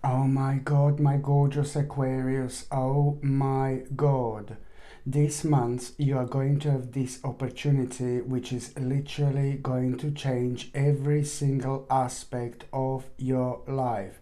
Oh my God, my gorgeous Aquarius. Oh my God. This month you are going to have this opportunity which is literally going to change every single aspect of your life.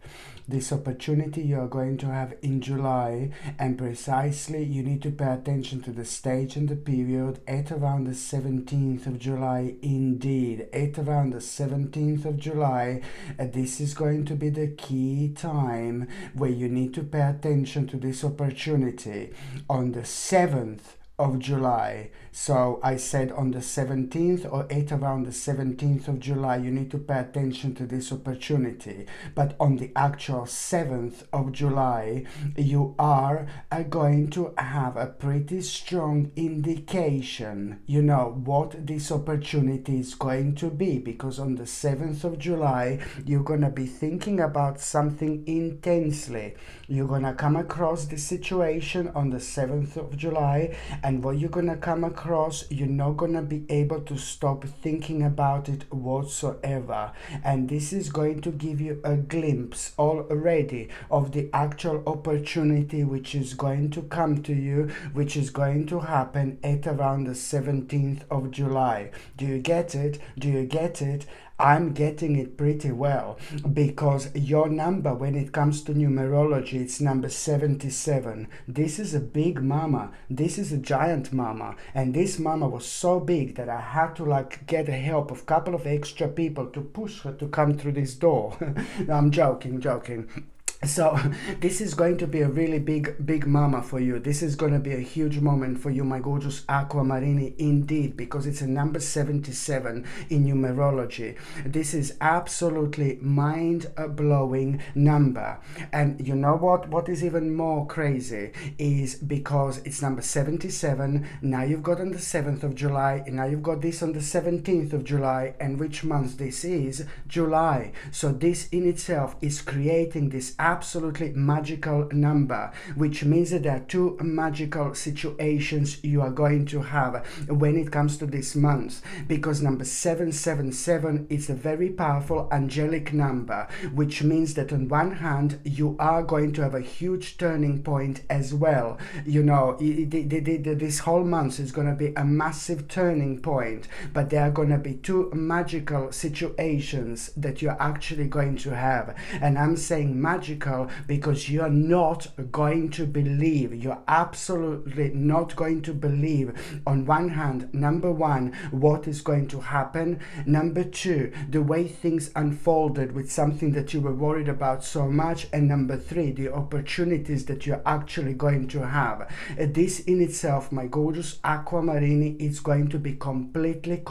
This opportunity you are going to have in July, and precisely you need to pay attention to the stage and the period at around the 17th of July. Indeed, at around the 17th of July, this is going to be the key time where you need to pay attention to this opportunity. On the 7th of July. So I said on the 17th or at around the 17th of July, you need to pay attention to this opportunity. But on the actual 7th of July, you are going to have a pretty strong indication, what this opportunity is going to be. Because on the 7th of July, you're going to be thinking about something intensely. You're going to come across this situation on the 7th of July, and what you're gonna come across, you're not gonna be able to stop thinking about it whatsoever. And this is going to give you a glimpse already of the actual opportunity which is going to come to you, which is going to happen at around the 17th of July. Do you get it? Do you get it? I'm getting it pretty well, because your number when it comes to numerology, it's number 77. This is a big mama. This is a giant mama. And this mama was so big that I had to get the help of a couple of extra people to push her to come through this door. No, I'm joking. So this is going to be a really big mama for you. This is going to be a huge moment for you, my gorgeous Aquamarini, indeed, because it's a number 77 in numerology. This is absolutely mind-blowing number. And you know what is even more crazy is because it's number 77. Now you've got on the 7th of July, and now you've got this on the 17th of July. And which month this is? July. So this in itself is creating this absolutely magical number, which means that there are two magical situations you are going to have when it comes to this month, because number 777 is a very powerful angelic number, which means that on one hand you are going to have a huge turning point as well. This whole month is going to be a massive turning point, but there are going to be two magical situations that you're actually going to have. And I'm saying magical because you're not going to believe. You're absolutely not going to believe. On one hand, number one, what is going to happen. Number two, the way things unfolded with something that you were worried about so much. And number three, the opportunities that you're actually going to have. This in itself, my gorgeous Aquamarini, is going to be completely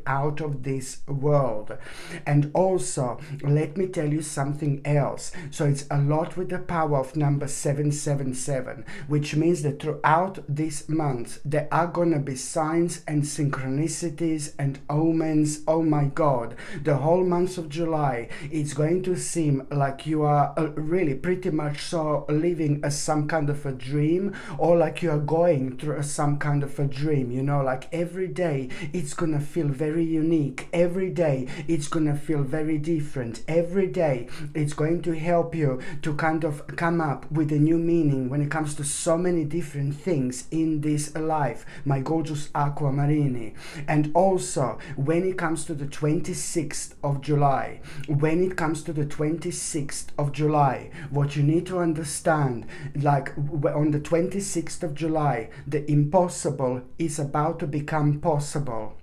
out of this world. And also, let me tell you something else. So it's a lot with the power of number 777, which means that throughout this month there are going to be signs and synchronicities and omens. Oh my God, the whole month of July, it's going to seem like you are really pretty much so living as some kind of a dream, or like you are going through some kind of a dream. Like every day it's gonna feel very unique. Every day it's gonna feel very different. Every day it's going to help you to kind of come up with a new meaning when it comes to so many different things in this life, my gorgeous Aquamarini. And also, when it comes to the 26th of July, what you need to understand, on the 26th of July, the impossible is about to become possible.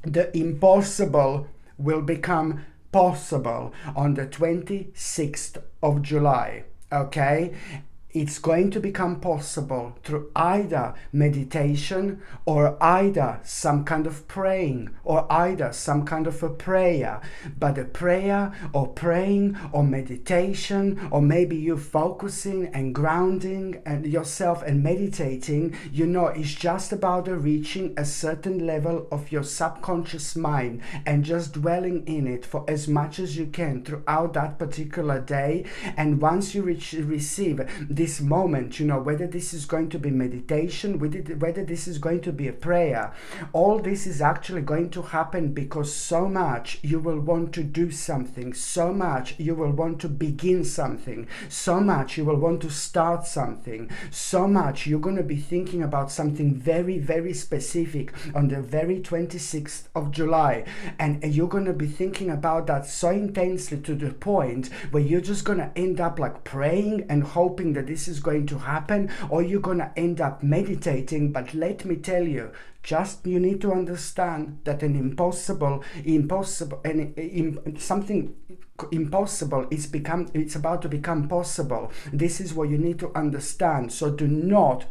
The impossible will become possible on the 26th of July. Okay? It's going to become possible through either meditation or either some kind of praying or either some kind of a prayer. But a prayer or praying or meditation, or maybe you focusing and grounding and yourself and meditating, it's just about reaching a certain level of your subconscious mind and just dwelling in it for as much as you can throughout that particular day. And once you receive this this moment, you know, whether this is going to be meditation, whether this is going to be a prayer, all this is actually going to happen because so much you will want to do something, so much you will want to begin something, so much you will want to start something, so much you're going to be thinking about something very, very specific on the very 26th of July. And you're going to be thinking about that so intensely to the point where you're just going to end up like praying and hoping that this is going to happen, or you're going to end up meditating. But let me tell you, just you need to understand that something impossible it's about to become possible. This is what you need to understand. So do not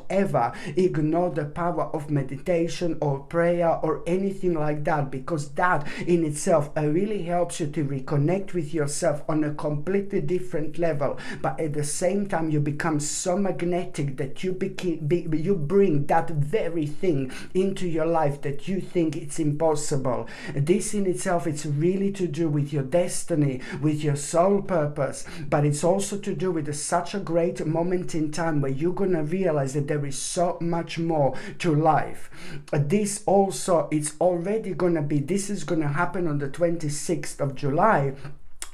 ever ignore the power of meditation or prayer or anything like that, because that in itself really helps you to reconnect with yourself on a completely different level. But at the same time, you become so magnetic that you bring that very thing into your life that you think it's impossible. This in itself, it's really to do with your destiny, with your soul purpose, but it's also to do with such a great moment in time where you're gonna realize that there is so much more to life. This also, it's already gonna be, this is gonna happen on the 26th of July.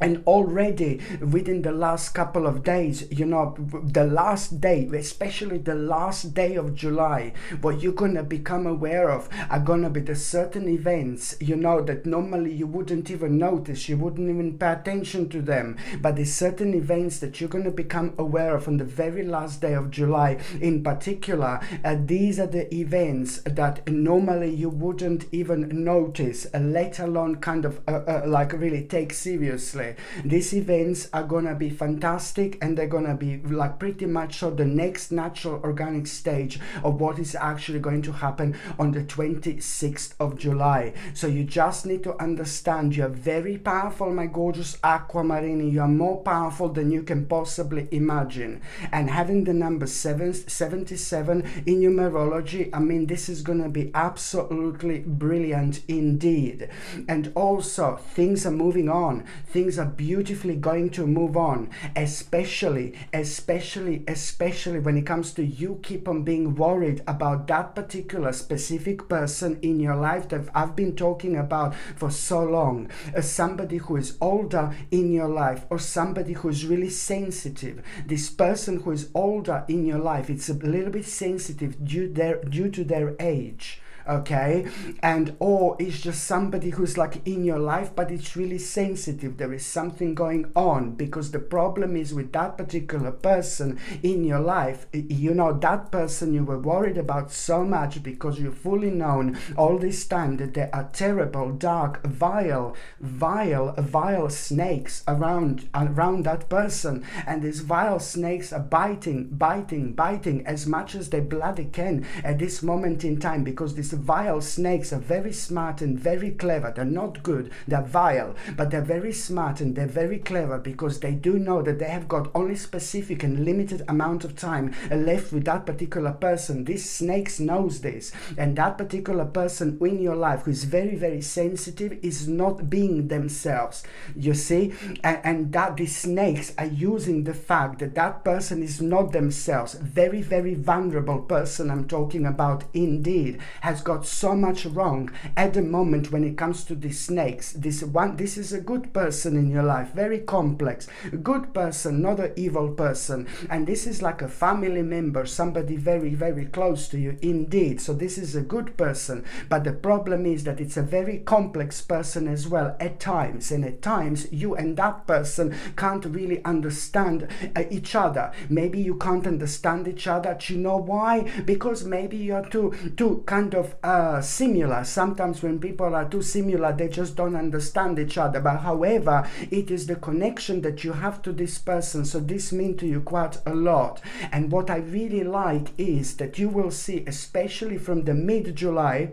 And already within the last couple of days, you know, the last day, especially the last day of July, what you're going to become aware of are going to be the certain events, you know, that normally you wouldn't even notice, you wouldn't even pay attention to them. But there's certain events that you're going to become aware of on the very last day of July. In particular, these are the events that normally you wouldn't even notice, let alone kind of like really take seriously. These events are gonna be fantastic, and they're gonna be like pretty much so the next natural organic stage of what is actually going to happen on the 26th of July. So you just need to understand you're very powerful, my gorgeous Aquamarini. You are more powerful than you can possibly imagine. And having the number 77 in numerology, I mean, this is gonna be absolutely brilliant indeed. And also, things are moving on. Things are beautifully going to move on, especially when it comes to you keep on being worried about that particular specific person in your life that I've been talking about for so long, somebody who is older in your life, or somebody who is really sensitive. This person who is older in your life, it's a little bit sensitive due to their age. Okay, and or it's just somebody who's like in your life, but it's really sensitive. There is something going on, because the problem is with that particular person in your life, you know, that person you were worried about so much because you've fully known all this time that there are terrible, dark, vile snakes around that person, and these vile snakes are biting as much as they bloody can at this moment in time, because these vile snakes are very smart and very clever. They're not good, they're vile, but they're very smart and they're very clever, because they do know that they have got only specific and limited amount of time left with that particular person. These snakes knows this, and that particular person in your life who is very, very sensitive is not being themselves, you see, and that these snakes are using the fact that that person is not themselves. Very, very vulnerable person I'm talking about indeed, has got so much wrong at the moment when it comes to these snakes. This is a good person in your life, very complex, a good person, not an evil person, and this is like a family member, somebody very, very close to you indeed. So this is a good person, but the problem is that it's a very complex person as well at times, and at times you and that person can't really understand each other. Maybe you can't understand each other. Do you know why? Because maybe you're too kind of similar. Sometimes when people are too similar, they just don't understand each other. But however, it is the connection that you have to this person. So this means to you quite a lot. And what I really like is that you will see, especially from the mid-July,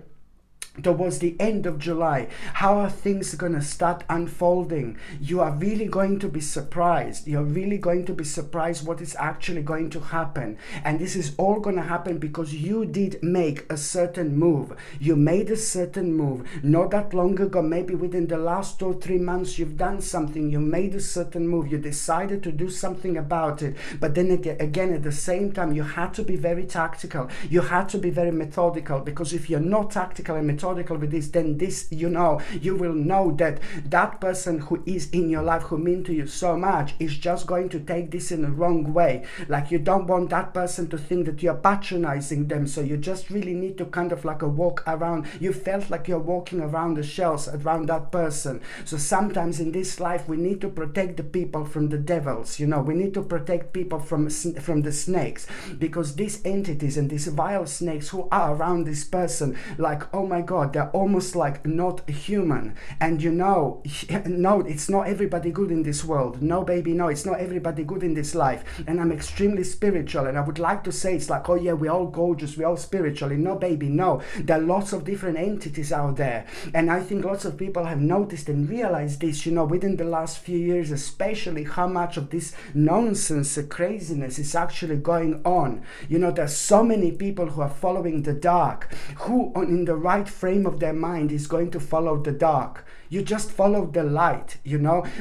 towards the end of July. How are things going to start unfolding? You are really going to be surprised. You're really going to be surprised what is actually going to happen. And this is all going to happen because you did make a certain move. You made a certain move. Not that long ago, maybe within the last 2 or 3 months, you've done something. You made a certain move. You decided to do something about it. But then again, at the same time, you had to be very tactical. You had to be very methodical, because if you're not tactical and methodical with this, then this, you will know that that person who is in your life, who mean to you so much, is just going to take this in the wrong way. Like, you don't want that person to think that you're patronizing them, so you just really need to kind of like a walk around. You felt like you're walking around the shells around that person. So sometimes in this life we need to protect the people from the devils. We need to protect people from the snakes, because these entities and these vile snakes who are around this person, like, oh my God, they're almost like not human. And no, it's not everybody good in this world. No, baby, no, it's not everybody good in this life. And I'm extremely spiritual, and I would like to say it's like, oh yeah, we're all gorgeous, we're all spiritual. No, baby, no. There are lots of different entities out there. And I think lots of people have noticed and realized this, within the last few years, especially, how much of this nonsense, craziness is actually going on. There's so many people who are following the dark, who in the right frame of their mind is going to follow the dark. You just follow the light,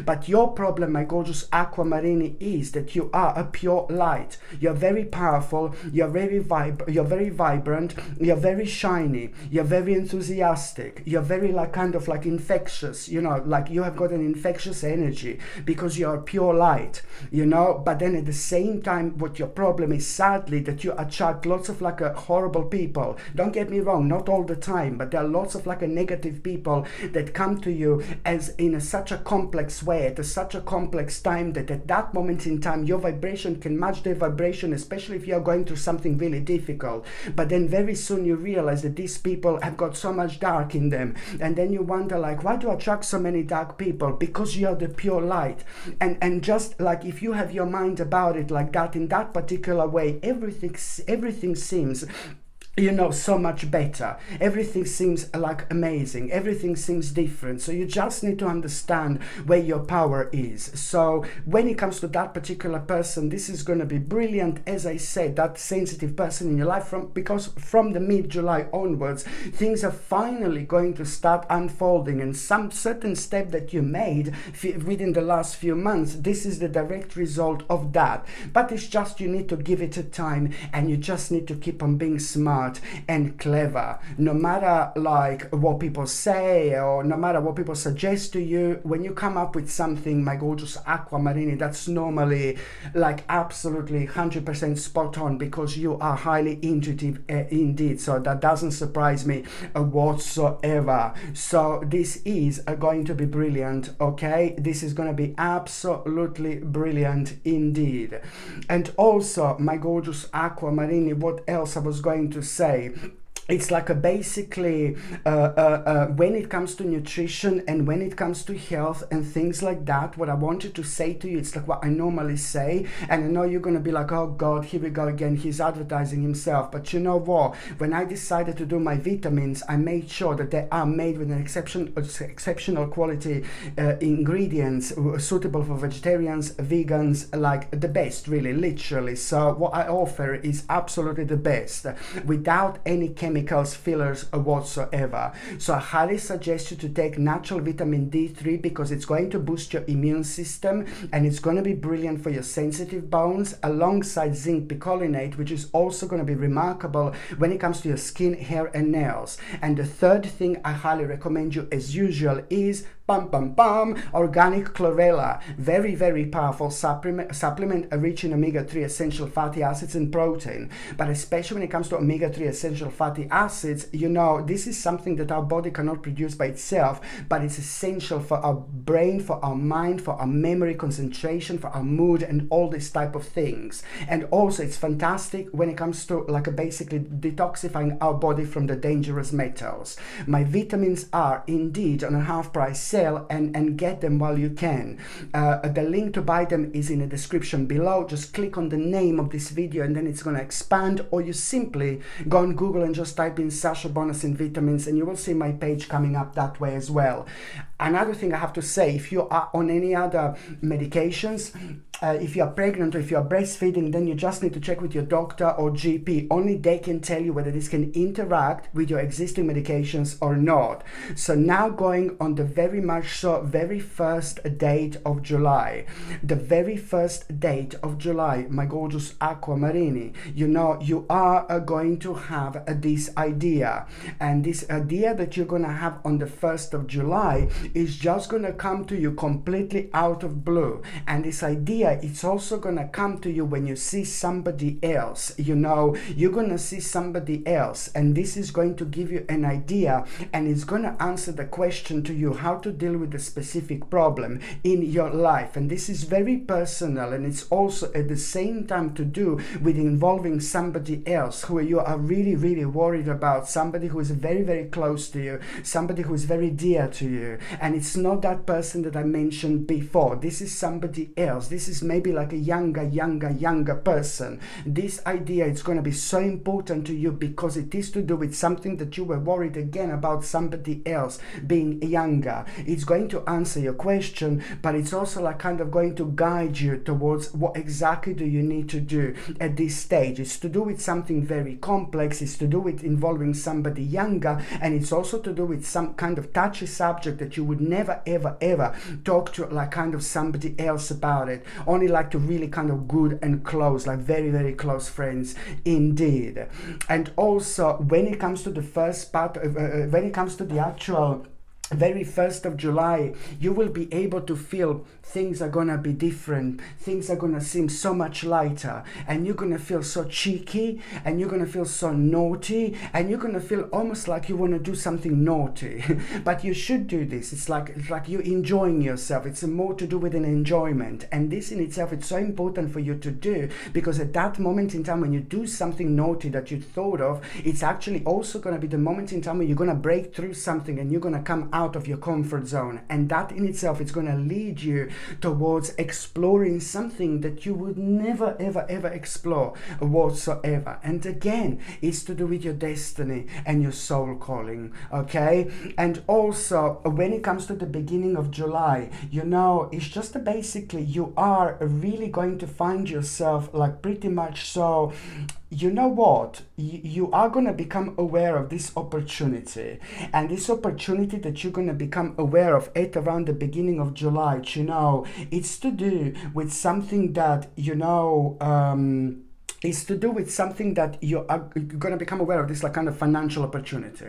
But your problem, my gorgeous Aquamarini, is that you are a pure light. You're very powerful. You're very vibrant. You're very shiny. You're very enthusiastic. You're very kind of infectious. Like you have got an infectious energy because you're a pure light. But then at the same time, what your problem is, sadly, that you attract lots of horrible people. Don't get me wrong, not all the time, but there are lots of negative people that come to you as in such a complex way, at such a complex time, that at that moment in time your vibration can match their vibration, especially if you're going through something really difficult. But then very soon you realize that these people have got so much dark in them, and then you wonder why do I attract so many dark people? Because you're the pure light. And just if you have your mind about it like that, in that particular way, everything seems so much better. Everything seems amazing. Everything seems different. So you just need to understand where your power is. So when it comes to that particular person, this is going to be brilliant. As I said, that sensitive person in your life, because from the mid-July onwards, things are finally going to start unfolding, and some certain step that you made within the last few months, this is the direct result of that. But it's just, you need to give it a time, and you just need to keep on being smart and clever. No matter what people say, or no matter what people suggest to you, when you come up with something, my gorgeous Aquamarini, that's normally absolutely 100% spot on, because you are highly intuitive indeed. So that doesn't surprise me whatsoever. So this is going to be brilliant. Okay, this is going to be absolutely brilliant indeed. And also, my gorgeous Aquamarini, what else I was going to say? It's basically when it comes to nutrition and when it comes to health and things like that, what I wanted to say to you, it's what I normally say. And I know you're going to be oh God, here we go again, he's advertising himself. But you know what? When I decided to do my vitamins, I made sure that they are made with an exceptional quality ingredients, suitable for vegetarians, vegans, the best, really, literally. So what I offer is absolutely the best, without any chemicals, fillers whatsoever. So I highly suggest you to take natural vitamin D3, because it's going to boost your immune system, and it's going to be brilliant for your sensitive bones, alongside zinc picolinate, which is also going to be remarkable when it comes to your skin, hair and nails. And the third thing I highly recommend you, as usual, is organic chlorella. Very, very powerful supplement rich in omega-3 essential fatty acids and protein. But especially when it comes to omega-3 essential fatty acids, this is something that our body cannot produce by itself, but it's essential for our brain, for our mind, for our memory, concentration, for our mood, and all these type of things. And also it's fantastic when it comes to basically detoxifying our body from the dangerous metals. My vitamins are indeed on a half price sale and get them while you can. The link to buy them is in the description below. Just click on the name of this video and then it's going to expand, or you simply go on Google and just type in Sasha Bonasin vitamins and you will see my page coming up that way as well. Another thing I have to say, if you are on any other medications, if you are pregnant or if you are breastfeeding, then you just need to check with your doctor or GP. Only they can tell you whether this can interact with your existing medications or not. So now going on the very first date of July. The very first date of July, my gorgeous aquamarini, you know, you are going to have this idea. And this idea that you're going to have on the 1st of July is just going to come to you completely out of blue. And this idea, it's also going to come to you when you see somebody else. You know, you're going to see somebody else, and this is going to give you an idea, and it's going to answer the question to you how to deal with a specific problem in your life. And this is very personal, and it's also at the same time to do with involving somebody else who you are really worried about, somebody who is very close to you, somebody who is very dear to you. And it's not that person that I mentioned before. This is somebody else. This is maybe like a younger person. This idea is going to be so important to you because it is to do with something that you were worried again about, somebody else being younger. It's going to answer your question, but it's also like kind of going to guide you towards what exactly do you need to do at this stage. It's to do with something very complex. It's to do with involving somebody younger, and it's also to do with some kind of touchy subject that you would never ever talk to like kind of somebody else about it. Only like to really kind of good and close, like very close friends indeed. And also when it comes to the first part of, when it comes to the actual very 1st of July, you will be able to feel things are gonna be different, things are gonna seem so much lighter, and you're gonna feel so cheeky, and you're gonna feel so naughty, and you're gonna feel almost like you want to do something naughty. But you should do this. It's like you're enjoying yourself. It's more to do with an enjoyment, and this in itself, it's so important for you to do, because at that moment in time when you do something naughty that you thought of, it's actually also going to be the moment in time when you're going to break through something and you're going to come out of your comfort zone, and that in itself is going to lead you towards exploring something that you would never ever explore whatsoever. And again, it's to do with your destiny and your soul calling, okay? And also when it comes to the beginning of July, you know, it's just basically you are really going to find yourself like pretty much so, you know what, you are going to become aware of this opportunity, and this opportunity that you're going to become aware of at around the beginning of July, you know, it's to do with something that, you know, is to do with something that you are going to become aware of, this like kind of financial opportunity.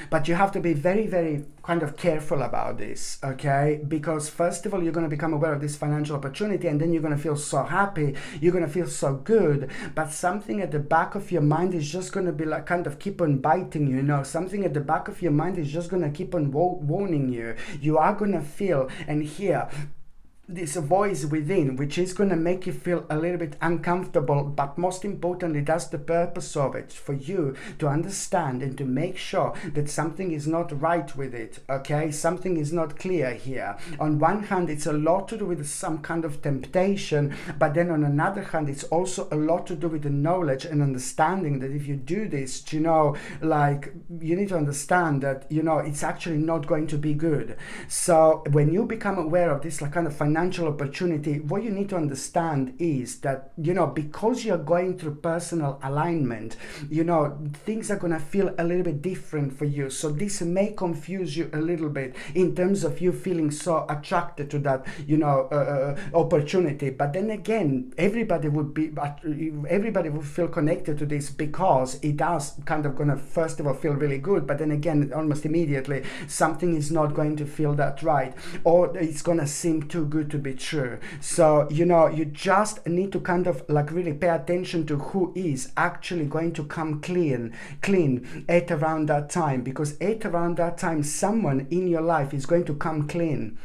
But you have to be very kind of careful about this, okay? Because first of all, you're going to become aware of this financial opportunity, and then you're going to feel so happy, you're going to feel so good, but something at the back of your mind is just going to be like kind of keep on biting you, you know? Something at the back of your mind is just going to keep on warning you. You are going to feel and hear this voice within, which is going to make you feel a little bit uncomfortable, but most importantly, that's the purpose of it, for you to understand and to make sure that something is not right with it, okay? Something is not clear here. On one hand, it's a lot to do with some kind of temptation, but then on another hand, it's also a lot to do with the knowledge and understanding that if you do this, you know, like you need to understand that, you know, it's actually not going to be good. So when you become aware of this like kind of financial opportunity, what you need to understand is that, you know, because you're going through personal alignment, you know, things are going to feel a little bit different for you. So this may confuse you a little bit in terms of you feeling so attracted to that, you know, opportunity. But then again, everybody would feel connected to this, because it does kind of going to first of all feel really good, but then again, almost immediately, something is not going to feel that right, or it's going to seem too good to be true. So, you know, you just need to kind of like really pay attention to who is actually going to come clean at around that time, because at around that time, someone in your life is going to come clean.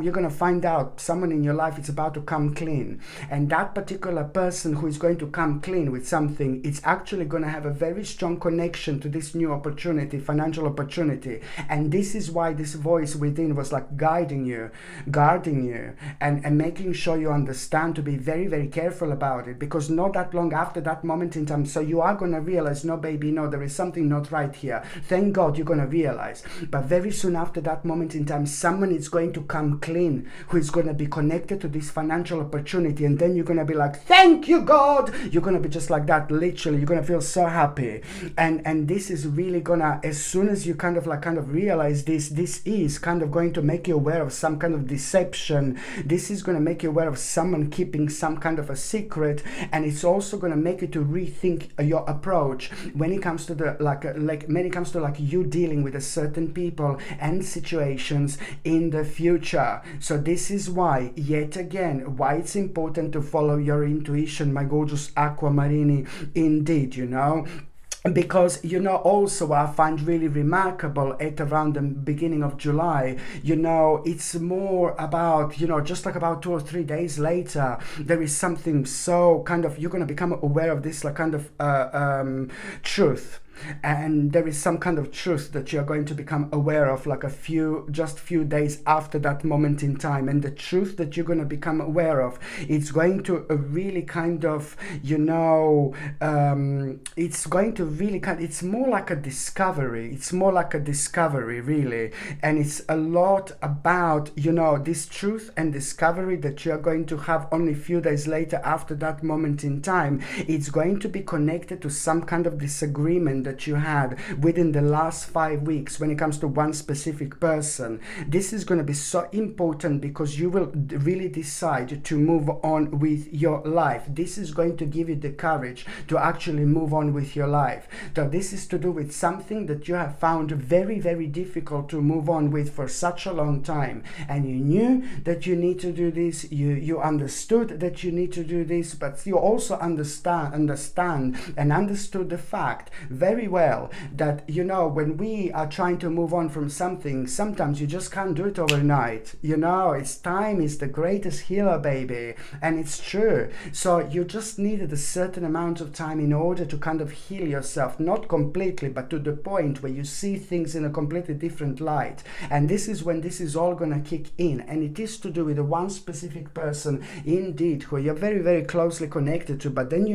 you're going to find out someone in your life is about to come clean. And that particular person who is going to come clean with something, it's actually going to have a very strong connection to this new opportunity, financial opportunity. And this is why this voice within was like guiding you, guarding you, and making sure you understand to be very, very careful about it. Because not that long after that moment in time, so you are going to realize, no baby, no, there is something not right here. Thank God you're going to realize. But very soon after that moment in time, someone is going to come clean who is going to be connected to this financial opportunity. And then you're going to be like, thank you, God. You're going to be just like that, literally. You're going to feel so happy. And this is really going to, as soon as you kind of realize this is kind of going to make you aware of some kind of deception. This is going to make you aware of someone keeping some kind of a secret. And it's also going to make you to rethink your approach when it comes to the when it comes to you dealing with a certain people and situations in the future. So this is why, yet again, why it's important to follow your intuition, my gorgeous Aquamarini, indeed, because also I find really remarkable at around the beginning of July, it's more about, just like about 2 or 3 days later, there is something so kind of, you're going to become aware of this kind of truth. And there is some kind of truth that you're going to become aware of just few days after that moment in time. And the truth that you're going to become aware of, it's going to really kind of, it's going to really it's more like a discovery. It's more like a discovery, really. And it's a lot about, this truth and discovery that you're going to have only a few days later after that moment in time. It's going to be connected to some kind of disagreement that you had within the last 5 weeks when it comes to one specific person. This is going to be so important because you will really decide to move on with your life. This is going to give you the courage to actually move on with your life. So this is to do with something that you have found very, very difficult to move on with for such a long time. And you knew that you need to do this. You understood that you need to do this, but you also understand and understood the fact very well that when we are trying to move on from something, sometimes you just can't do it overnight. It's time is the greatest healer, baby, and it's true. So you just needed a certain amount of time in order to kind of heal yourself, not completely, but to the point where you see things in a completely different light. And this is when this is all gonna kick in, and it is to do with the one specific person indeed who you're very, very closely connected to, but then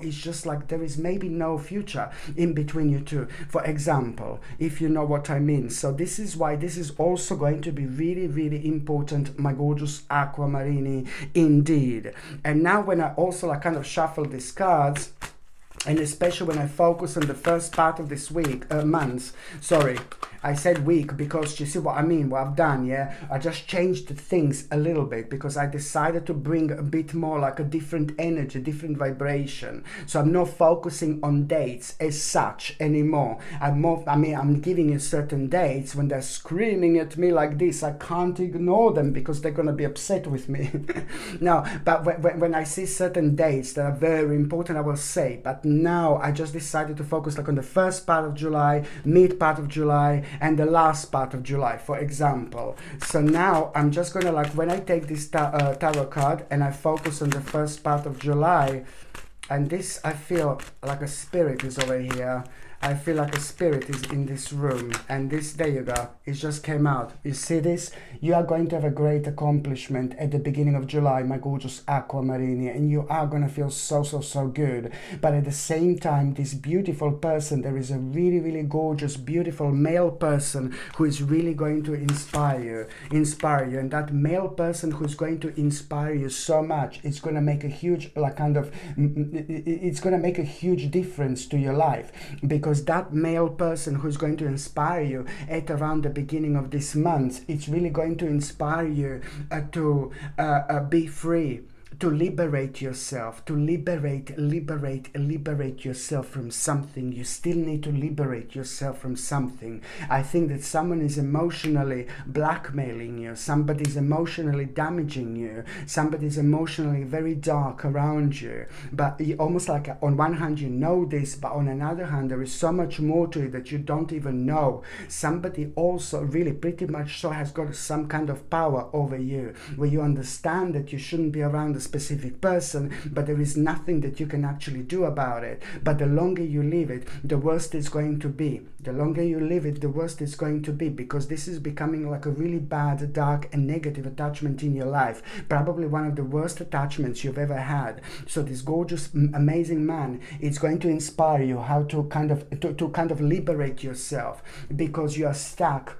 it's just like there is maybe no future in between you two, for example, if you know what I mean. So this is why this is also going to be really, really important, my gorgeous Aquamarini, indeed. And now when I also kind of shuffle these cards, and especially when I focus on the first part of this month, I said week because you see what I mean, what I've done, yeah? I just changed the things a little bit because I decided to bring a bit more like a different energy, different vibration. So I'm not focusing on dates as such anymore. I'm giving you certain dates. When they're screaming at me like this, I can't ignore them because they're going to be upset with me. No, but when I see certain dates that are very important, I will say, but now I just decided to focus on the first part of July, mid part of July, and the last part of July, for example. So now I'm just gonna when I take this tarot card and I focus on the first part of July, and this I feel like a spirit is over here. I feel like a spirit is in this room, and this, there you go, it just came out. You see this? You are going to have a great accomplishment at the beginning of July, my gorgeous Aquamarini, and you are going to feel so, so, so good. But at the same time, this beautiful person, there is a really, really gorgeous, beautiful male person who is really going to inspire you. And that male person who's going to inspire you so much, it's going to make a huge, it's going to make a huge difference to your life, because that male person who's going to inspire you at around the beginning of this month, it's really going to inspire you to be free. to liberate yourself, to liberate yourself from something. You still need to liberate yourself from something. I think that someone is emotionally blackmailing you, somebody's emotionally damaging you, somebody's emotionally very dark around you, but you almost like on one hand you know this, but on another hand there is so much more to it that you don't even know. Somebody also really pretty much so has got some kind of power over you, where you understand that you shouldn't be around a specific person, but there is nothing that you can actually do about it. But the longer you leave it, the worse it's going to be. The longer you leave it, the worse it's going to be, because this is becoming like a really bad, dark and negative attachment in your life, probably one of the worst attachments you've ever had. So this gorgeous, amazing man is going to inspire you how to kind of liberate yourself, because you are stuck,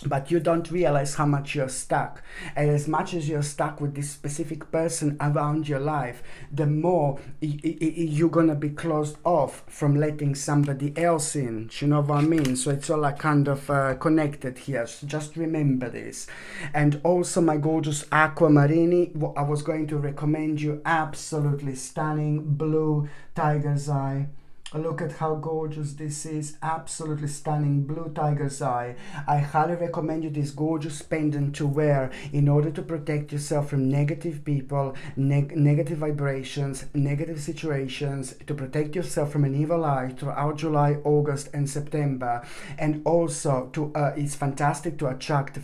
but you don't realize how much you're stuck. And as much as you're stuck with this specific person around your life, the more you're gonna be closed off from letting somebody else in. Do you know what I mean? So it's all like kind of connected here. So just remember this. And also, my gorgeous aquamarini, I was going to recommend you absolutely stunning blue tiger's eye. Look at how gorgeous this is. Absolutely stunning blue tiger's eye. I highly recommend you this gorgeous pendant to wear in order to protect yourself from negative people, negative vibrations, negative situations, to protect yourself from an evil eye throughout July, August and September. And also to it's fantastic to attract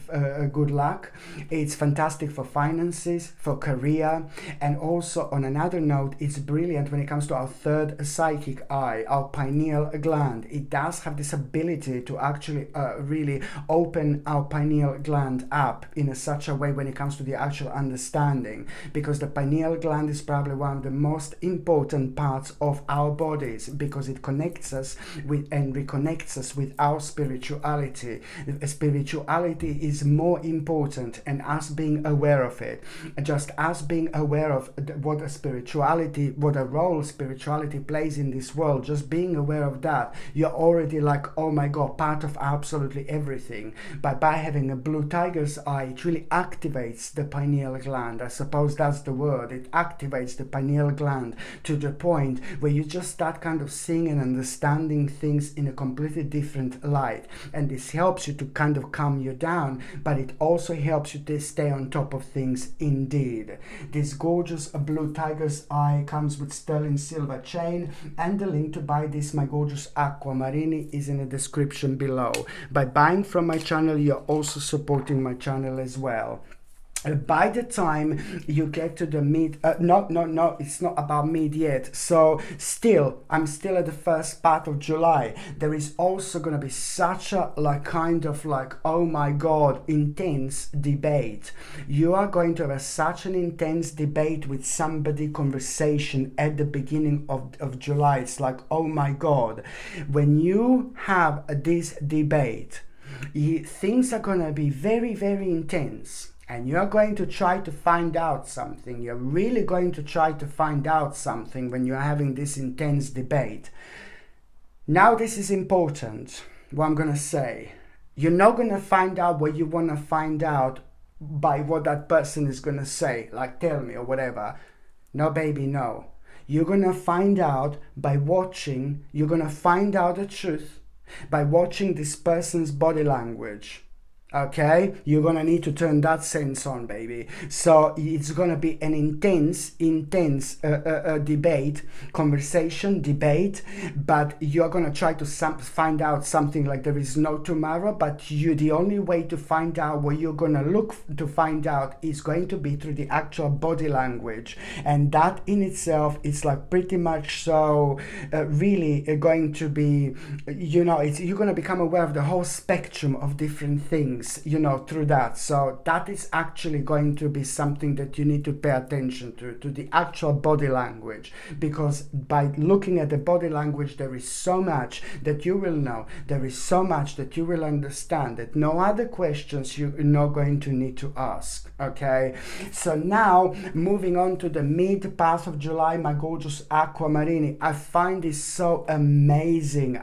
good luck. It's fantastic for finances, for career, and also on another note, it's brilliant when it comes to our third psychic eye, our pineal gland. It does have this ability to actually really open our pineal gland up in such a way when it comes to the actual understanding, because the pineal gland is probably one of the most important parts of our bodies, because it connects us with and reconnects us with our spirituality. Spirituality is more important, and us being aware of it, just us being aware of what a role spirituality plays in this world, just being aware of that, you're already like, oh my god, part of absolutely everything. But by having a blue tiger's eye, it really activates the pineal gland. I suppose that's the word. It activates the pineal gland to the point where you just start kind of seeing and understanding things in a completely different light. And this helps you to kind of calm you down, but it also helps you to stay on top of things indeed. This gorgeous blue tiger's eye comes with sterling silver chain, and the link to buy this, my gorgeous aquamarini, is in the description below. By buying from my channel, you're also supporting my channel as well. By the time you get to the mid, no, it's not about mid yet. So I'm still at the first part of July. There is also going to be such a oh my god, intense debate. You are going to have such an intense debate with somebody, conversation at the beginning of July. It's like, oh my god, when you have this debate, things are going to be very, very intense. And you're going to try to find out something. You're really going to try to find out something when you're having this intense debate. Now, this is important, what I'm going to say. You're not going to find out what you want to find out by what that person is going to say, like tell me or whatever. No, baby, no. You're going to find out by watching, you're going to find out the truth by watching this person's body language. Okay, you're gonna need to turn that sense on, baby. So it's gonna be an intense debate, but you're gonna try to find out something like there is no tomorrow. But the only way to find out what you're gonna look to find out is going to be through the actual body language, and that in itself is like pretty much so really going to be, you're gonna become aware of the whole spectrum of different things, through that. So that is actually going to be something that you need to pay attention to the actual body language, because by looking at the body language, there is so much that you will know, there is so much that you will understand, that no other questions you're not going to need to ask. Okay, so now moving on to the mid part of July, my gorgeous aquamarini. I find this so amazing.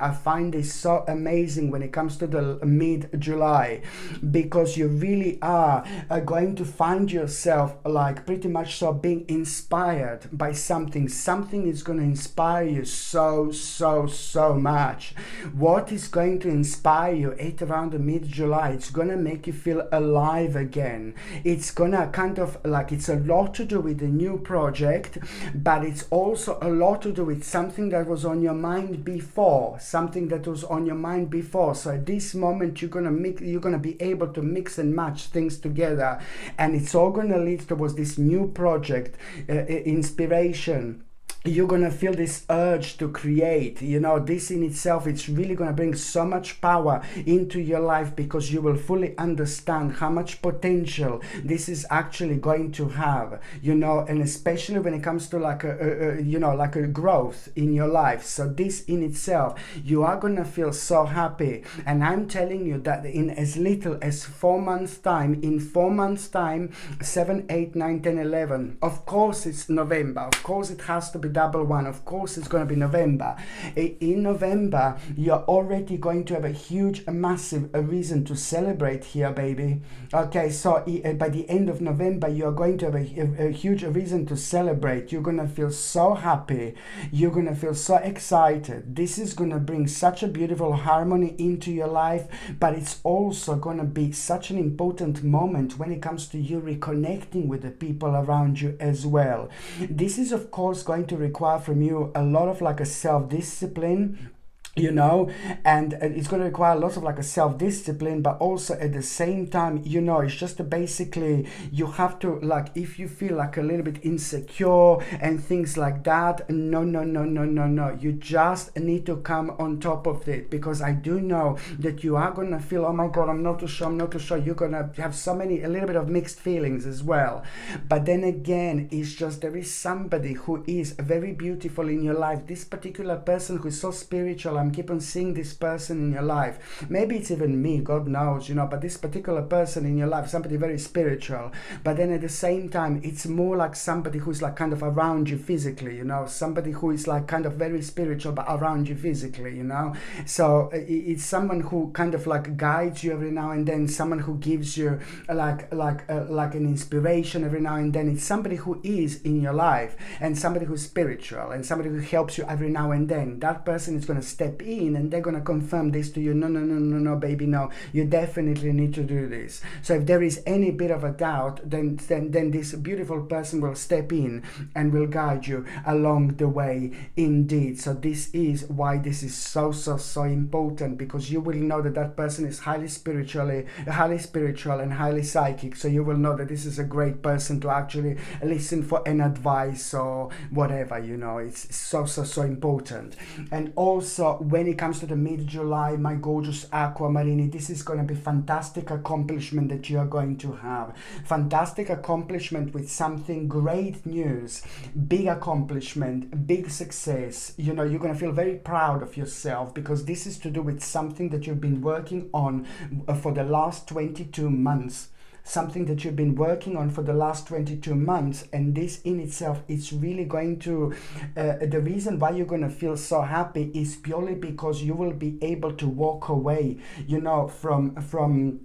When it comes to the mid-July. because you really are going to find yourself like pretty much so being inspired by something. Something is going to inspire you so much. What is going to inspire you at around the mid-July? It's going to make you feel alive again. It's going to kind of like, it's a lot to do with the new project, but it's also a lot to do with something that was on your mind before, something that was on your mind before. So at this moment, you're going to be able to mix and match things together, and it's all going to lead towards this new project, inspiration. You're going to feel this urge to create. You know, this in itself, it's really going to bring so much power into your life, because you will fully understand how much potential this is actually going to have, you know, and especially when it comes to like a growth in your life. So this in itself, you are going to feel so happy. And I'm telling you that in as little as 4 months time, in 4 months time, 7, 8, 9, 10, 11, of course it's November, of course it has to be double one, of course it's going to be November. In November, you're already going to have a huge, a massive reason to celebrate here, baby. Okay, so by the end of November, you're going to have a huge reason to celebrate. You're going to feel so happy. You're going to feel so excited. This is going to bring such a beautiful harmony into your life, but it's also going to be such an important moment when it comes to you reconnecting with the people around you as well. This is, of course, going to require from you a lot of like a self-discipline, you know, and it's going to require lots of like a self-discipline, but also at the same time, you know, it's just basically you have to, like, if you feel like a little bit insecure and things like that, no, you just need to come on top of it, because I do know that you are going to feel, oh my god, I'm not too sure, you're going to have a little bit of mixed feelings as well. But then again, it's just there is somebody who is very beautiful in your life, this particular person who is so spiritual. I'm keep on seeing this person in your life. Maybe it's even me, God knows, you know, but this particular person in your life, somebody very spiritual. But then at the same time, it's more like somebody who's like kind of around you physically, you know, somebody who is like kind of very spiritual, but around you physically, you know. So it's someone who kind of like guides you every now and then, someone who gives you like an inspiration every now and then. It's somebody who is in your life, and somebody who's spiritual, and somebody who helps you every now and then. That person is going to step in and they're going to confirm this to you. No, baby, no, you definitely need to do this. So if there is any bit of a doubt, then this beautiful person will step in and will guide you along the way indeed. So this is why this is so important, because you will know that that person is highly spiritual and highly psychic. So you will know that this is a great person to actually listen for an advice or whatever, you know. It's so important. And also when it comes to the mid-July, my gorgeous Aquamarini, this is going to be fantastic accomplishment that you are going to have. Fantastic accomplishment with something great news, big accomplishment, big success. You know, you're going to feel very proud of yourself, because this is to do with something that you've been working on for the last 22 months. Something that you've been working on for the last 22 months, and this in itself, it's really going to the reason why you're going to feel so happy is purely because you will be able to walk away, you know, from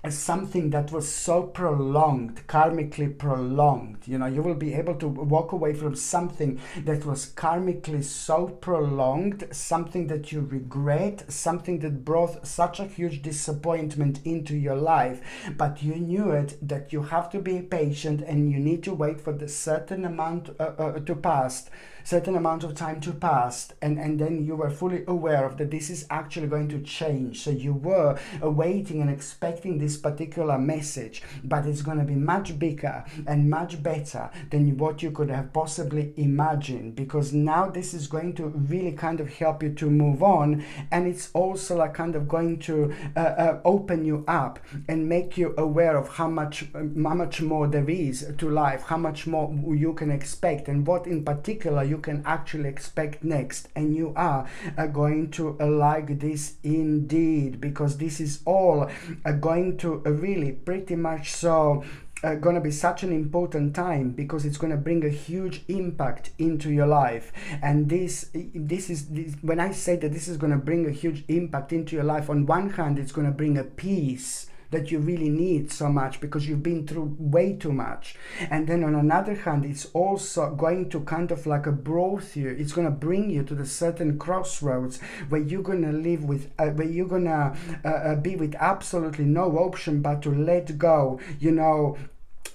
something that was so prolonged, karmically prolonged. You know, you will be able to walk away from something that was karmically so prolonged, something that you regret, something that brought such a huge disappointment into your life, but you knew it, that you have to be patient and you need to wait for the certain amount certain amount of time to pass, and then you were fully aware of that this is actually going to change. So you were awaiting and expecting this particular message, but it's going to be much bigger and much better than what you could have possibly imagined, because now this is going to really kind of help you to move on, and it's also like kind of going to open you up and make you aware of how much more there is to life, how much more you can expect, and what in particular you can actually expect next. And you are going to like this indeed, because this is all going to really pretty much so going to be such an important time, because it's going to bring a huge impact into your life. And this when I say that this is going to bring a huge impact into your life, on one hand it's going to bring a peace that you really need so much because you've been through way too much. And then on another hand, it's also going to kind of like brought you, it's going to bring you to the certain crossroads where you're going to live with, where you're going to be with absolutely no option but to let go, you know,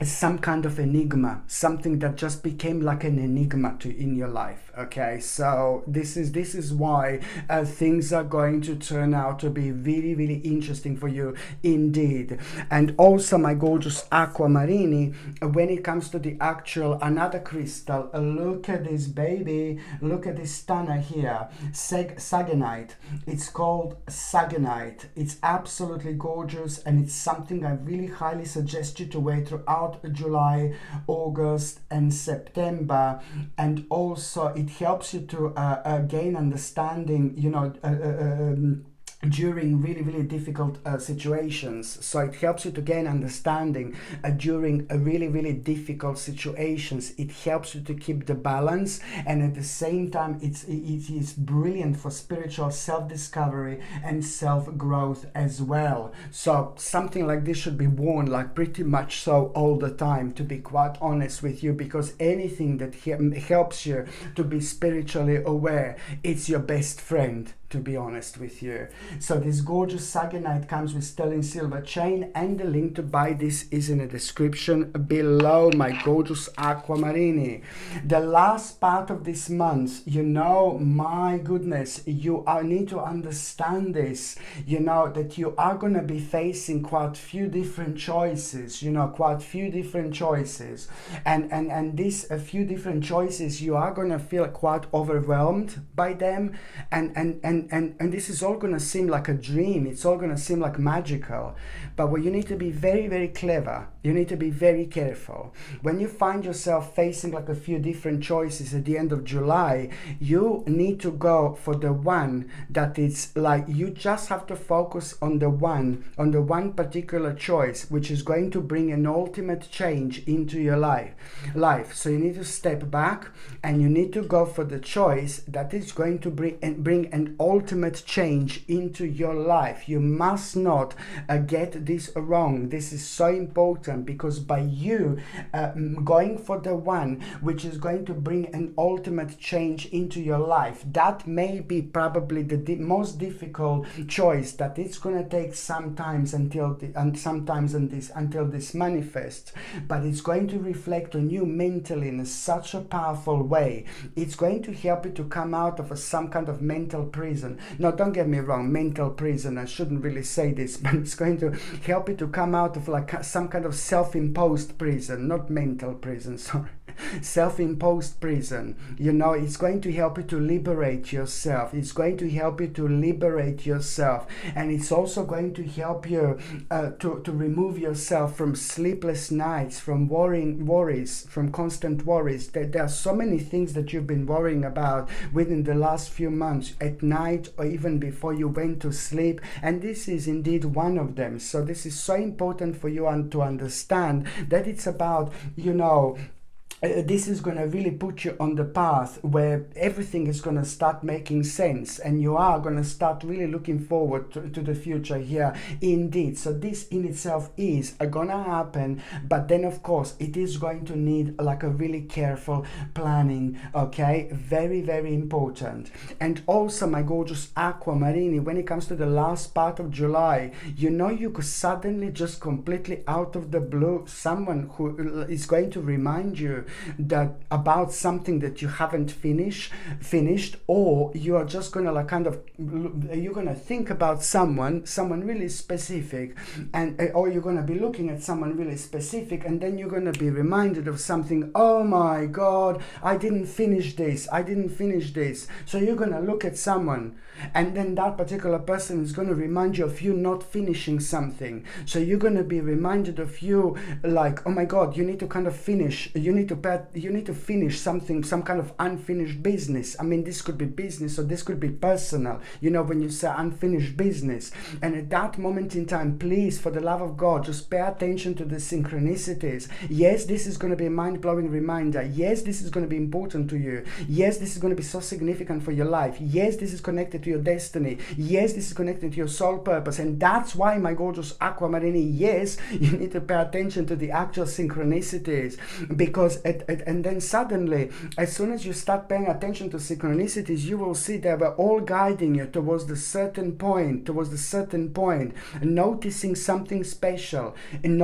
some kind of enigma, something that just became like an enigma in your life. Okay, so this is why things are going to turn out to be really, really interesting for you indeed. And also, my gorgeous aquamarini, when it comes to the actual another crystal, look at this baby, look at this stunner here, sagonite. It's called sagonite. It's absolutely gorgeous, and it's something I really highly suggest you to wear throughout July, August and September. And also it helps you to gain understanding, you know, during really, really difficult situations. So it helps you to gain understanding during really, really difficult situations. It helps you to keep the balance, and at the same time it is brilliant for spiritual self-discovery and self-growth as well. So something like this should be worn like pretty much so all the time, to be quite honest with you, because anything that helps you to be spiritually aware, it's your best friend, to be honest with you. So this gorgeous sagonite comes with sterling silver chain, and the link to buy this is in the description below, my gorgeous aquamarini. The last part of this month, you know, my goodness, you need to understand this, you know, that you are going to be facing quite few different choices, you know, quite few different choices, and these a few different choices, you are going to feel quite overwhelmed by them, and this is all going to seem like a dream. It's all going to seem like magical. But what you need to be very, very clever. You need to be very careful. When you find yourself facing like a few different choices at the end of July, you need to go for the one that is like, you just have to focus on the one particular choice, which is going to bring an ultimate change into your life. So you need to step back, and you need to go for the choice that is going to bring an ultimate change into your life. You must not get this wrong. This is so important, because by you going for the one which is going to bring an ultimate change into your life, that may be probably the most difficult choice, that it's going to take sometimes until this manifests, but it's going to reflect on you mentally in such a powerful way. It's going to help you to come out of some kind of mental prison. No, don't get me wrong, mental prison, I shouldn't really say this, but it's going to help you to come out of like some kind of self-imposed prison, not mental prison, sorry. Self-imposed prison. You know, it's going to help you to liberate yourself. It's going to help you to liberate yourself, and it's also going to help you to remove yourself from sleepless nights, from worries, from constant worries. There are so many things that you've been worrying about within the last few months, at night or even before you went to sleep, and this is indeed one of them. So this is so important for you to understand that it's about, you know, this is going to really put you on the path where everything is going to start making sense, and you are going to start really looking forward to the future here indeed. So this in itself is going to happen, but then of course it is going to need like a really careful planning. Okay, very, very important. And also, my gorgeous aquamarini, when it comes to the last part of July, you know, you could suddenly just completely out of the blue, someone who is going to remind you that about something that you haven't finished, or you are just gonna like kind of, you're gonna think about someone really specific, and or you're gonna be looking at someone really specific, and then you're gonna be reminded of something. Oh my God, I didn't finish this. So you're gonna look at someone, and then that particular person is gonna remind you of you not finishing something. So you're gonna be reminded of you, like, oh my God, you need to kind of finish, you need to finish something, some kind of unfinished business. I mean, this could be business or this could be personal, you know, when you say unfinished business. And at that moment in time, please, for the love of God, just pay attention to the synchronicities. Yes, this is going to be a mind-blowing reminder. Yes, this is going to be important to you. Yes, this is going to be so significant for your life. Yes, this is connected to your destiny. Yes, this is connected to your soul purpose. And that's why, my gorgeous Aquamarini, yes, you need to pay attention to the actual synchronicities, because and then suddenly, as soon as you start paying attention to synchronicities, you will see they were all guiding you towards the certain point, noticing something special, and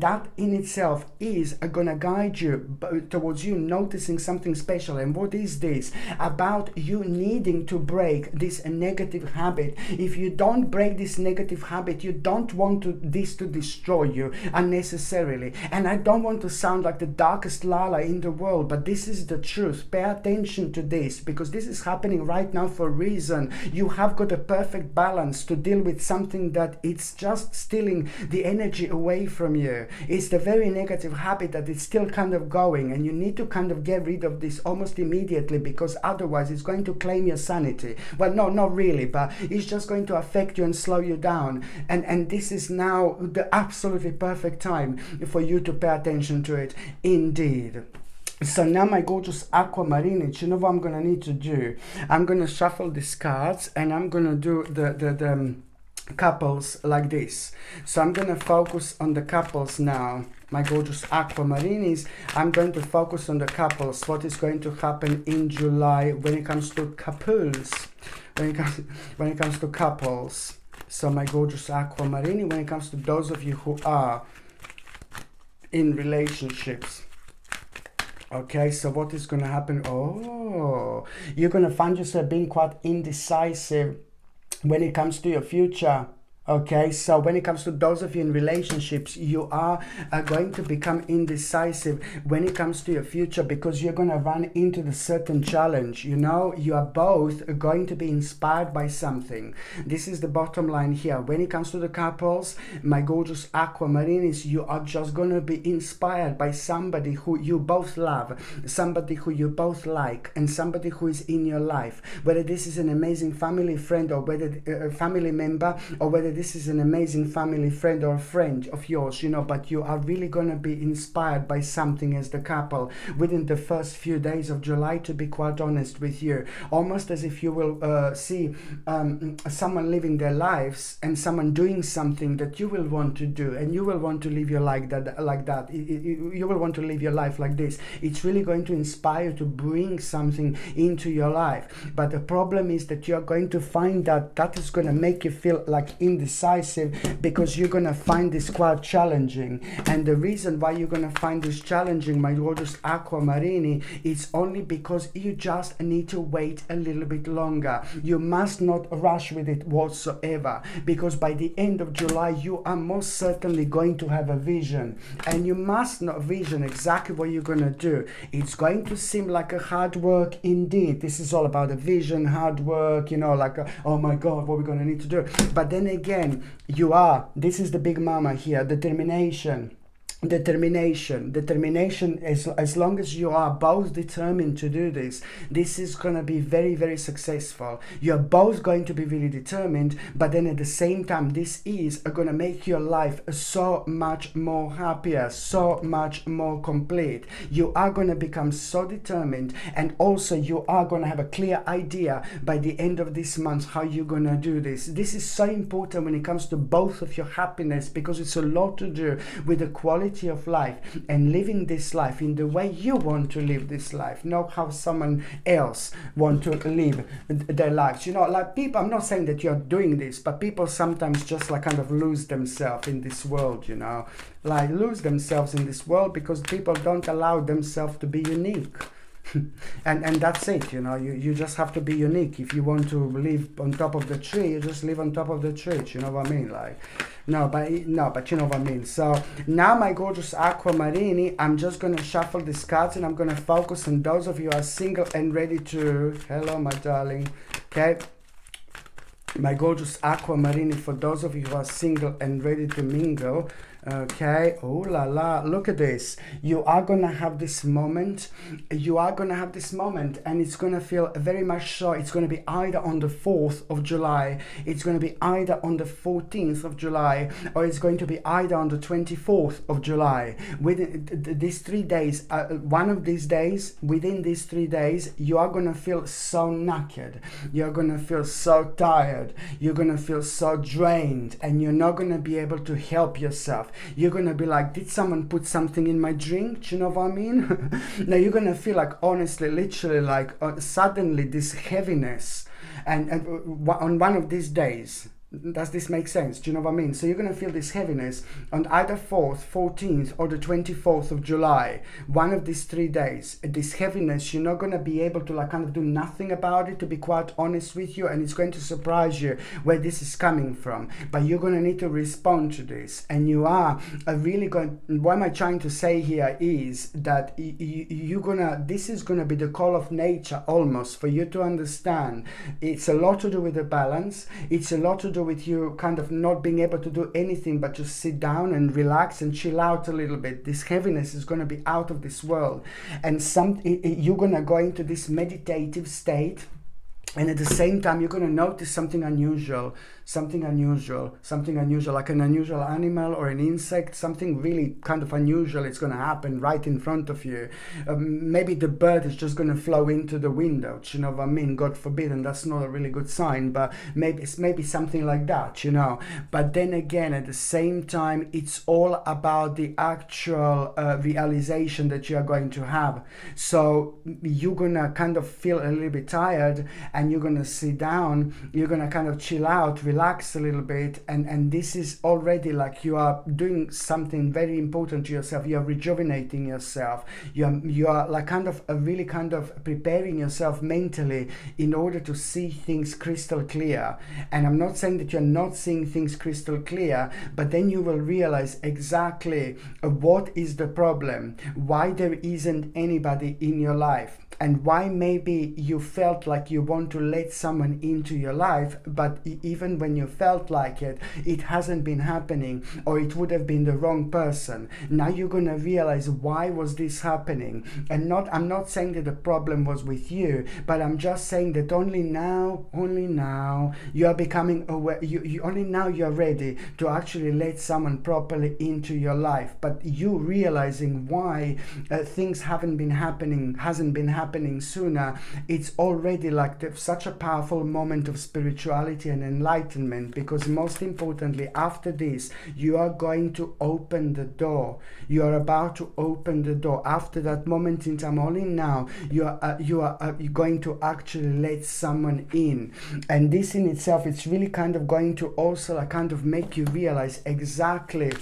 that in itself is going to guide you towards you noticing something special. And what is this? About you needing to break this negative habit. If you don't break this negative habit, you don't want this to destroy you unnecessarily. And I don't want to sound like the darkest Lala in the world, but this is the truth. Pay attention to this, because this is happening right now for a reason. You have got a perfect balance to deal with something that it's just stealing the energy away from you. It's the very negative habit that it's still kind of going, and you need to kind of get rid of this almost immediately, because otherwise it's going to claim your sanity. Well, no, not really, but it's just going to affect you and slow you down. And this is now the absolutely perfect time for you to pay attention to it, indeed. So now, my gorgeous Aquamarini, you know what I'm going to need to do? I'm going to shuffle these cards, and I'm going to do the couples like this. So I'm going to focus on the couples now. My gorgeous Aquamarinis, I'm going to focus on the couples, what is going to happen in July when it comes to couples, when it comes to couples. So my gorgeous Aquamarini, when it comes to those of you who are in relationships. Okay, so what is going to happen? Oh, you're going to find yourself being quite indecisive when it comes to your future. Okay, so when it comes to those of you in relationships, you are going to become indecisive when it comes to your future, because you're going to run into the certain challenge. You know, you are both going to be inspired by something. This is the bottom line here. When it comes to the couples, my gorgeous Aquamarinis, you are just going to be inspired by somebody who you both love, somebody who you both like, and somebody who is in your life. Whether this is an amazing family friend, or whether a family member, or whether this is an amazing family friend or a friend of yours, you know, but you are really going to be inspired by something as the couple within the first few days of July, to be quite honest with you. Almost as if you will see someone living their lives and someone doing something that you will want to do, and you will want to live your life like that. You will want to live your life like this. It's really going to inspire you to bring something into your life. But the problem is that you're going to find that is going to make you feel like indecisive, because you're going to find this quite challenging. And the reason why you're going to find this challenging, my gorgeous Aquamarini, is only because you just need to wait a little bit longer. You must not rush with it whatsoever, because by the end of July you are most certainly going to have a vision, and you must not vision exactly what you're going to do. It's going to seem like a hard work indeed. This is all about a vision, hard work, you know, like oh my God, what we're going to need to do. But then again, this is the big mama here, determination, as long as you are both determined to do this is going to be very, very successful. You're both going to be really determined, but then at the same time, this is going to make your life so much more happier, so much more complete. You are going to become so determined, and also you are going to have a clear idea by the end of this month how you're going to do this. This is so important when it comes to both of your happiness, because it's a lot to do with the quality of life and living this life in the way you want to live this life, not how someone else want to live their lives. You know, like people, I'm not saying that you're doing this, but people sometimes just like kind of lose themselves in this world, you know, like lose themselves in this world because people don't allow themselves to be unique. and that's it, you know, you just have to be unique. If you want to live on top of the tree, you just live on top of the tree, you know what I mean? Like, but you know what I mean. So now, my gorgeous Aquamarini, I'm just going to shuffle these cards, and I'm going to focus on those of you who are single and ready to, hello my darling, okay, my gorgeous Aquamarini, for those of you who are single and ready to mingle, Okay, oh la la, look at this. You are gonna have this moment. You are gonna have this moment, and it's gonna feel very much so. It's gonna be either on the 4th of July, it's gonna be either on the 14th of July, or it's going to be either on the 24th of July. Within these 3 days, one of these days, within these 3 days, you are gonna feel so knackered. You're gonna feel so tired. You're gonna feel so drained, and you're not gonna be able to help yourself. You're gonna be like, did someone put something in my drink? Do you know what I mean? Now you're gonna feel like, honestly, literally, like suddenly this heaviness, and on one of these days. Does this make sense? Do you know what I mean? So you're going to feel this heaviness on either 4th, 14th, or the 24th of July. One of these 3 days. This heaviness, you're not going to be able to like kind of do nothing about it, to be quite honest with you, and it's going to surprise you where this is coming from. But you're going to need to respond to this, and you are really going. What am I trying to say here is that this is going to be the call of nature almost for you to understand. It's a lot to do with the balance. It's a lot to do with you kind of not being able to do anything but just sit down and relax and chill out a little bit. This heaviness is going to be out of this world, and you're going to go into this meditative state, and at the same time you're going to notice something unusual, like an unusual animal or an insect, something really kind of unusual. It's going to happen right in front of you. Maybe the bird is just going to flow into the window, you know what I mean? God forbid, and that's not a really good sign, but maybe something like that, you know. But then again, at the same time, it's all about the actual realization that you are going to have. So you're going to kind of feel a little bit tired, and you're going to sit down, you're going to kind of chill out, relax a little bit, and this is already like you are doing something very important to yourself. You are rejuvenating yourself. You are like kind of really kind of preparing yourself mentally in order to see things crystal clear. And I'm not saying that you're not seeing things crystal clear, but then you will realize exactly what is the problem, why there isn't anybody in your life, and why maybe you felt like you want to let someone into your life, but even when you felt like it hasn't been happening, or it would have been the wrong person. Now you're going to realize, why was this happening? And I'm not saying that the problem was with you, but I'm just saying that only now you are becoming aware. Only now you're ready to actually let someone properly into your life. But you realizing why things hasn't been happening sooner, it's already like such a powerful moment of spirituality and enlightenment, because most importantly, after this, you are going to open the door. You are about to open the door. After that moment in time, only now, you are going to actually let someone in. And this in itself, it's really kind of going to also like kind of make you realize exactly,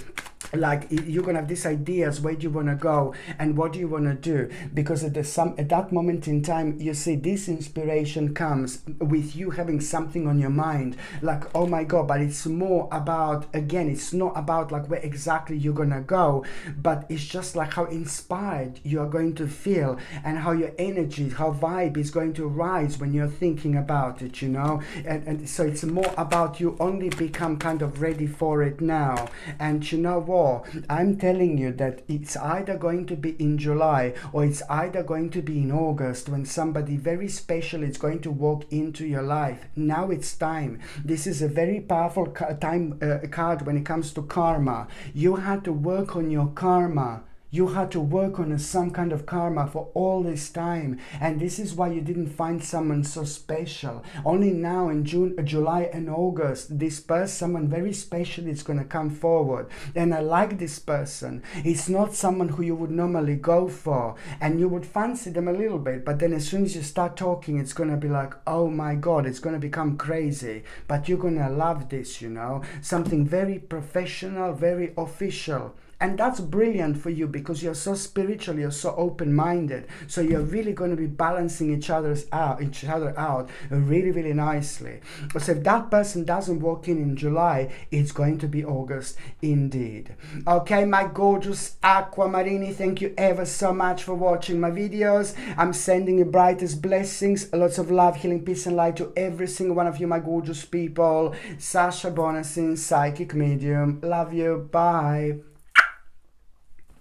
like, you're gonna have these ideas, where do you want to go and what do you want to do, because at that moment in time, you see, this inspiration comes with you having something on your mind, like, oh my god. But it's more about, again, it's not about like where exactly you're gonna go, but it's just like how inspired you are going to feel, and how your energy, how vibe is going to rise when you're thinking about it, you know. And so it's more about you only become kind of ready for it now. And you know what, I'm telling you that it's either going to be in July, or it's either going to be in August, when somebody very special is going to walk into your life. Now it's time. This is a very powerful card when it comes to karma. You had to work on your karma. You had to work on some kind of karma for all this time, and this is why you didn't find someone so special. Only now in June, July and August, this person, someone very special, is going to come forward. And I like this person. It's not someone who you would normally go for, and you would fancy them a little bit, but then as soon as you start talking, it's going to be like, oh my god, it's going to become crazy. But you're going to love this, you know, something very professional, very official. And that's brilliant for you, because you're so spiritual, you're so open-minded. So you're really going to be balancing each other out really, really nicely. So if that person doesn't walk in July, it's going to be August indeed. Okay, my gorgeous Aquamarini, thank you ever so much for watching my videos. I'm sending you brightest blessings, lots of love, healing, peace and light to every single one of you, my gorgeous people. Sasha Bonasin, psychic medium. Love you. Bye.